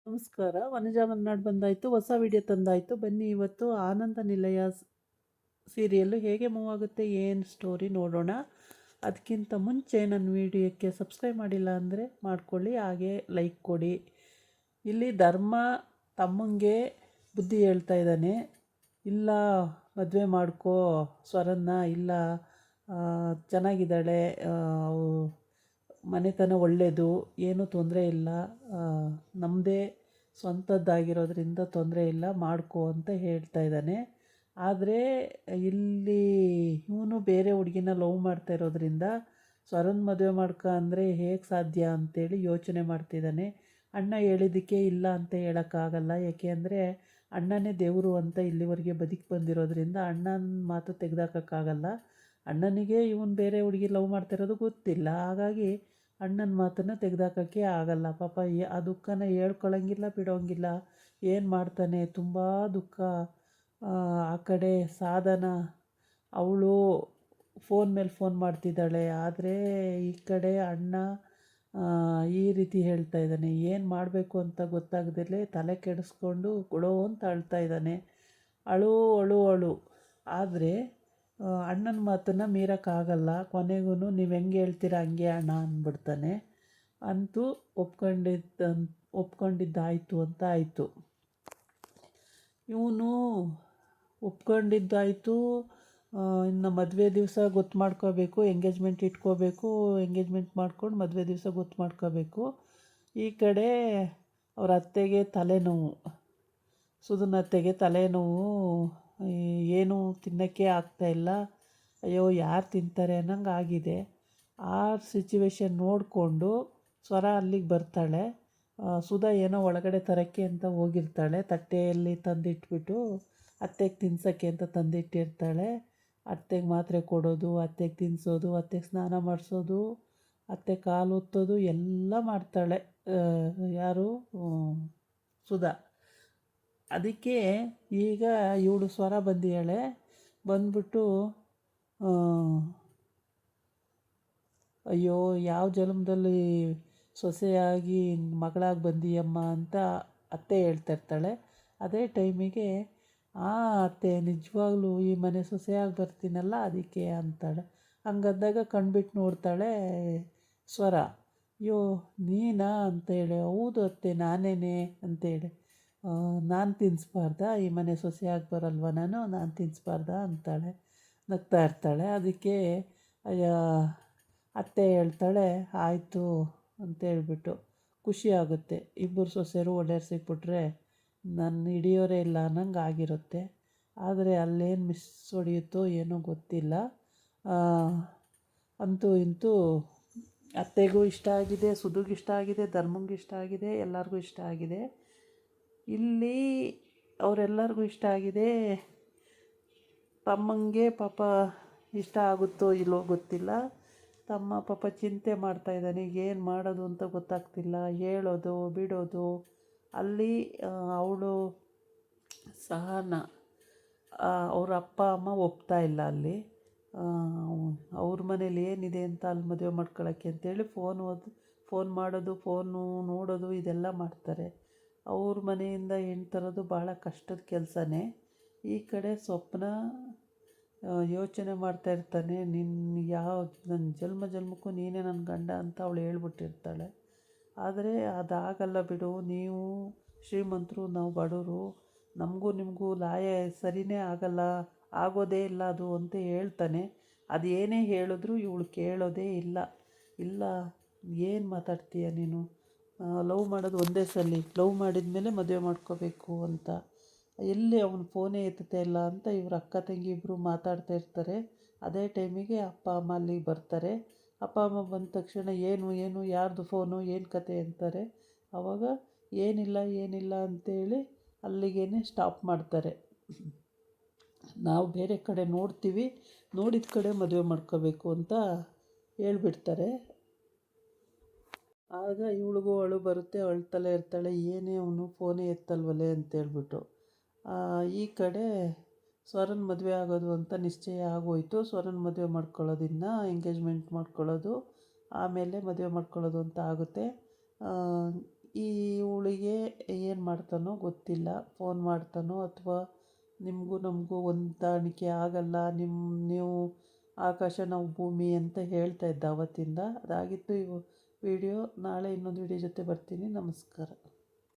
ನಮಸ್ಕಾರ. ವನಜಾ ಮಲ್ನಾಡ್ ಬಂದಾಯಿತು, ಹೊಸ ವಿಡಿಯೋ ತಂದಾಯಿತು. ಬನ್ನಿ ಇವತ್ತು ಆನಂದ ನಿಲಯ ಸೀರಿಯಲ್ಲು ಹೇಗೆ ಮೂವ್ ಆಗುತ್ತೆ, ಏನು ಸ್ಟೋರಿ ನೋಡೋಣ. ಅದಕ್ಕಿಂತ ಮುಂಚೆ ನನ್ನ ವಿಡಿಯೋಕ್ಕೆ ಸಬ್ಸ್ಕ್ರೈಬ್ ಮಾಡಿಲ್ಲ ಅಂದರೆ ಮಾಡ್ಕೊಳ್ಳಿ, ಹಾಗೆ ಲೈಕ್ ಕೊಡಿ. ಇಲ್ಲಿ ಧರ್ಮ ತಮ್ಮಂಗೆ ಬುದ್ಧಿ ಹೇಳ್ತಾ ಇದ್ದಾನೆ. ಇಲ್ಲ ಮದುವೆ ಮಾಡ್ಕೋ ಸ್ವರನ್ನ, ಇಲ್ಲ ಚೆನ್ನಾಗಿದ್ದಾಳೆ, ಮನೆತನ ಒಳ್ಳೆಯದು, ಏನೂ ತೊಂದರೆ ಇಲ್ಲ, ನಮ್ಮದೇ ಸ್ವಂತದ್ದಾಗಿರೋದ್ರಿಂದ ತೊಂದರೆ ಇಲ್ಲ, ಮಾಡ್ಕೋ ಅಂತ ಹೇಳ್ತಾ ಇದ್ದಾನೆ. ಆದರೆ ಇಲ್ಲಿ ಇವನು ಬೇರೆ ಹುಡುಗಿನ ಲವ್ ಮಾಡ್ತಾ ಇರೋದ್ರಿಂದ ಸ್ವರನ್ ಮದುವೆ ಮಾಡ್ಕೊ ಅಂದರೆ ಹೇಗೆ ಸಾಧ್ಯ ಅಂತೇಳಿ ಯೋಚನೆ ಮಾಡ್ತಿದ್ದಾನೆ. ಅಣ್ಣ ಹೇಳಿದ್ದಕ್ಕೆ ಇಲ್ಲ ಅಂತ ಹೇಳೋಕ್ಕಾಗಲ್ಲ, ಏಕೆ ಅಂದರೆ ಅಣ್ಣನೇ ದೇವರು ಅಂತ ಇಲ್ಲಿವರೆಗೆ ಬದುಕಿ ಬಂದಿರೋದ್ರಿಂದ ಅಣ್ಣನ ಮಾತು ತೆಗೆದಾಕೋಕ್ಕಾಗಲ್ಲ. ಅಣ್ಣನಿಗೆ ಇವನು ಬೇರೆ ಹುಡುಗಿ ಲವ್ ಮಾಡ್ತಿರೋದು ಗೊತ್ತಿಲ್ಲ, ಹಾಗಾಗಿ ಅಣ್ಣನ ಮಾತನ್ನು ತೆಗೆದಾಕೋಕ್ಕೆ ಆಗಲ್ಲ. ಪಾಪ ಆ ದುಃಖನ ಹೇಳ್ಕೊಳಂಗಿಲ್ಲ, ಬಿಡೋಂಗಿಲ್ಲ. ಏನು ಮಾಡ್ತಾನೆ, ತುಂಬ ದುಃಖ. ಆ ಕಡೆ ಸಾಧನ ಅವಳು ಫೋನ್ ಮೇಲೆ ಫೋನ್ ಮಾಡ್ತಿದ್ದಾಳೆ, ಆದರೆ ಈ ಕಡೆ ಅಣ್ಣ ಈ ರೀತಿ ಹೇಳ್ತಾ ಇದ್ದಾನೆ. ಏನು ಮಾಡಬೇಕು ಅಂತ ಗೊತ್ತಾಗದಲೇ ತಲೆ ಕೆಡಿಸ್ಕೊಂಡು ಕೊಡೋ ಅಂತ ಅಳ್ತಾ ಇದ್ದಾನೆ. ಅಳು ಅಳು ಅಳು. ಆದರೆ ಅಣ್ಣನ ಮಾತನ್ನು ಮೀರೋಕ್ಕಾಗಲ್ಲ. ಕೊನೆಗೂ ನೀವು ಹೆಂಗೆ ಹೇಳ್ತೀರ ಹಂಗೆ ಅಣ್ಣ ಅಂದ್ಬಿಡ್ತಾನೆ. ಅಂತೂ ಒಪ್ಕೊಂಡಿದ್ದಾಯಿತು ಅಂತ ಆಯಿತು. ಇವನು ಒಪ್ಕೊಂಡಿದ್ದಾಯಿತು. ಇನ್ನು ಮದುವೆ ದಿವಸ ಗೊತ್ತು ಮಾಡ್ಕೋಬೇಕು, ಎಂಗೇಜ್ಮೆಂಟ್ ಇಟ್ಕೋಬೇಕು, ಎಂಗೇಜ್ಮೆಂಟ್ ಮಾಡ್ಕೊಂಡು ಮದುವೆ ದಿವಸ ಗೊತ್ತು ಮಾಡ್ಕೋಬೇಕು. ಈ ಕಡೆ ಅವ್ರ ಅತ್ತೆಗೆ ತಲೆನೋವು, ಸುಧನ್ ಅತ್ತೆಗೆ ತಲೆನೋವು, ಏನೂ ತಿನ್ನೋಕ್ಕೆ ಆಗ್ತಾಯಿಲ್ಲ. ಅಯ್ಯೋ ಯಾರು ತಿಂತಾರೆ ಅನ್ನಂಗೆ ಆಗಿದೆ. ಆ ಸಿಚುವೇಶನ್ ನೋಡಿಕೊಂಡು ಸ್ವರ ಅಲ್ಲಿಗೆ ಬರ್ತಾಳೆ. ಸುಧಾ ಏನೋ ಒಳಗಡೆ ತರೋಕ್ಕೆ ಅಂತ ಹೋಗಿರ್ತಾಳೆ, ತಟ್ಟೆಯಲ್ಲಿ ತಂದಿಟ್ಬಿಟ್ಟು ಅತ್ತೆಗೆ ತಿನ್ಸೋಕ್ಕೆ ಅಂತ ತಂದಿಟ್ಟಿರ್ತಾಳೆ. ಅತ್ತೆಗೆ ಮಾತ್ರೆ ಕೊಡೋದು, ಅತ್ತೆಗೆ ತಿನ್ನಿಸೋದು, ಅತ್ತೆಗೆ ಸ್ನಾನ ಮಾಡಿಸೋದು, ಅತ್ತೆ ಕಾಲು ಒತ್ತೋದು ಎಲ್ಲ ಮಾಡ್ತಾಳೆ. ಯಾರು, ಸುಧಾ. ಅದಕ್ಕೆ ಈಗ ಇವಳು ಸ್ವರ ಬಂದಿಯಾಳೆ. ಬಂದ್ಬಿಟ್ಟು ಅಯ್ಯೋ ಯಾವ ಜನ್ಮದಲ್ಲಿ ಸೊಸೆಯಾಗಿ ಮಗಳಾಗಿ ಬಂದೀಯಮ್ಮ ಅಂತ ಅತ್ತೆ ಹೇಳ್ತಾಯಿರ್ತಾಳೆ. ಅದೇ ಟೈಮಿಗೆ ಅತ್ತೆ ನಿಜವಾಗ್ಲೂ ಈ ಮನೆ ಸೊಸೆಯಾಗಿ ಬರ್ತೀನಲ್ಲ ಅದಕ್ಕೆ ಅಂತಾಳೆ. ಹಂಗಂದಾಗ ಕಣ್ಬಿಟ್ಟು ನೋಡ್ತಾಳೆ ಸ್ವರ. ಅಯ್ಯೋ ನೀನಾ ಅಂತೇಳಿ, ಹೌದು ಅತ್ತೆ ನಾನೇನೆ ಅಂತೇಳಿ. ನಾನು ತಿನ್ನಿಸ್ಬಾರ್ದಾ, ಈ ಮನೆ ಸೊಸೆಯಾಗಿ ಬರಲ್ವ ನಾನು ತಿನ್ನಿಸ್ಬಾರ್ದಾ ಅಂತಾಳೆ, ನಗ್ತಾ ಇರ್ತಾಳೆ. ಅದಕ್ಕೆ ಅತ್ತೆ ಹೇಳ್ತಾಳೆ ಆಯಿತು ಅಂತೇಳ್ಬಿಟ್ಟು. ಖುಷಿ ಆಗುತ್ತೆ, ಇಬ್ಬರು ಸೊಸೆಯರು ಒಳ್ಳೆಯವ್ರು ಸಿಕ್ಬಿಟ್ರೆ ನನ್ನ ಹಿಡಿಯೋರೇ ಇಲ್ಲ ಅನ್ನಂಗೆ ಆಗಿರುತ್ತೆ. ಆದರೆ ಅಲ್ಲೇನು ಮಿಸ್ ಹೊಡೆಯುತ್ತೋ ಏನೋ ಗೊತ್ತಿಲ್ಲ. ಅಂತೂ ಇಂತೂ ಅತ್ತೆಗೂ ಇಷ್ಟ ಆಗಿದೆ, ಸುಧುಗೆ ಇಷ್ಟ ಆಗಿದೆ, ಧರ್ಮಂಗೆ ಇಷ್ಟ ಆಗಿದೆ, ಎಲ್ಲರಿಗೂ ಇಷ್ಟ ಆಗಿದೆ. ಇಲ್ಲಿ ಅವರೆಲ್ಲರಿಗೂ ಇಷ್ಟ ಆಗಿದೆ. ತಮ್ಮಂಗೆ ಪಾಪ ಇಷ್ಟ ಆಗುತ್ತೋ ಇಲ್ಲೋ ಗೊತ್ತಿಲ್ಲ. ತಮ್ಮ ಪಾಪ ಚಿಂತೆ ಮಾಡ್ತಾಯಿದ್ದಾನೆ, ಏನು ಮಾಡೋದು ಅಂತ ಗೊತ್ತಾಗ್ತಿಲ್ಲ, ಹೇಳೋದು ಬಿಡೋದು. ಅಲ್ಲಿ ಅವಳು ಸಹನ ಅವ್ರ ಅಪ್ಪ ಅಮ್ಮ ಒಪ್ತಾ ಇಲ್ಲ. ಅಲ್ಲಿ ಅವ್ರ ಮನೇಲಿ ಏನಿದೆ ಅಂತ ಅಲ್ಲಿ ಮದುವೆ ಮಾಡ್ಕೊಳ್ಳೋಕ್ಕೆ ಅಂತೇಳಿ ಫೋನ್ ಮಾಡೋದು, ಫೋನು ನೋಡೋದು ಇದೆಲ್ಲ ಮಾಡ್ತಾರೆ. ಅವ್ರ ಮನೆಯಿಂದ ಹೆಣ್ಣು ತರೋದು ಭಾಳ ಕಷ್ಟದ ಕೆಲಸನೇ. ಈ ಕಡೆ ಸ್ವಪ್ನ ಯೋಚನೆ ಮಾಡ್ತಾಯಿರ್ತಾನೆ, ನನ್ನ ಜನ್ಮಕ್ಕೂ ನೀನೇ ನನ್ನ ಗಂಡ ಅಂತ ಅವಳು ಹೇಳ್ಬಿಟ್ಟಿರ್ತಾಳೆ. ಆದರೆ ಅದಾಗಲ್ಲ ಬಿಡು, ನೀವು ಶ್ರೀಮಂತರು, ನಾವು ಬಡವರು, ನಮಗೂ ನಿಮಗೂ ಲಾಯ ಸರಿಯೇ ಆಗಲ್ಲ, ಆಗೋದೇ ಇಲ್ಲ ಅದು ಅಂತ ಹೇಳ್ತಾನೆ. ಅದು ಏನೇ ಹೇಳಿದ್ರು ಇವಳು ಕೇಳೋದೇ ಇಲ್ಲ. ಇಲ್ಲ ಏನು ಮಾತಾಡ್ತೀಯ ನೀನು, ಲವ್ ಮಾಡೋದು ಒಂದೇ ಸಲ, ಲವ್ ಮಾಡಿದ ಮೇಲೆ ಮದುವೆ ಮಾಡ್ಕೋಬೇಕು ಅಂತ. ಎಲ್ಲಿ ಅವನು ಫೋನೇ ಎತ್ತುತ್ತಾ ಇಲ್ಲ ಅಂತ ಇವ್ರ ಅಕ್ಕ ತಂಗಿ ಇಬ್ಬರು ಮಾತಾಡ್ತಾ ಇರ್ತಾರೆ. ಅದೇ ಟೈಮಿಗೆ ಅಪ್ಪ ಅಮ್ಮ ಅಲ್ಲಿಗೆ ಬರ್ತಾರೆ. ಅಪ್ಪ ಅಮ್ಮ ಬಂದ ತಕ್ಷಣ ಏನು ಯಾರ್ದು ಫೋನು, ಏನು ಕತೆ ಅಂತಾರೆ. ಆವಾಗ ಏನಿಲ್ಲ ಅಂತೇಳಿ ಅಲ್ಲಿಗೇ ಸ್ಟಾಪ್ ಮಾಡ್ತಾರೆ. ನಾವು ಬೇರೆ ಕಡೆ ನೋಡ್ತೀವಿ, ನೋಡಿದ ಕಡೆ ಮದುವೆ ಮಾಡ್ಕೋಬೇಕು ಅಂತ ಹೇಳ್ಬಿಡ್ತಾರೆ. ಆಗ ಇವಳಿಗೂ ಅಳು ಬರುತ್ತೆ, ಅಳ್ತಲೇ ಇರ್ತಾಳೆ, ಏನೇ ಅವನು ಫೋನೇ ಎತ್ತಲ್ವಲ್ಲೇ ಅಂತೇಳ್ಬಿಟ್ಟು. ಈ ಕಡೆ ಸ್ವರನ್ ಮದುವೆ ಆಗೋದು ಅಂತ ನಿಶ್ಚಯ ಆಗೋಯಿತು. ಸ್ವರನ್ ಮದುವೆ ಮಾಡ್ಕೊಳ್ಳೋದಿನ್ನ ಎಂಗೇಜ್ಮೆಂಟ್ ಮಾಡ್ಕೊಳ್ಳೋದು, ಆಮೇಲೆ ಮದುವೆ ಮಾಡ್ಕೊಳ್ಳೋದು ಅಂತ ಆಗುತ್ತೆ. ಈ ಇವಳಿಗೆ ಏನು ಮಾಡ್ತಾನೋ ಗೊತ್ತಿಲ್ಲ, ಫೋನ್ ಮಾಡ್ತಾನೋ ಅಥವಾ ನಿಮಗೂ ನಮಗೂ ಹೊಂದಾಣಿಕೆ ಆಗಲ್ಲ, ನೀವು ಆಕಾಶ ನಾವು ಭೂಮಿ ಅಂತ ಹೇಳ್ತಾ ಇದ್ದ ಅವತ್ತಿಂದ. ಅದಾಗಿತ್ತು ವಿಡಿಯೋ. ನಾಳೆ ಇನ್ನೊಂದು ವಿಡಿಯೋ ಜೊತೆ ಬರ್ತೀನಿ. ನಮಸ್ಕಾರ.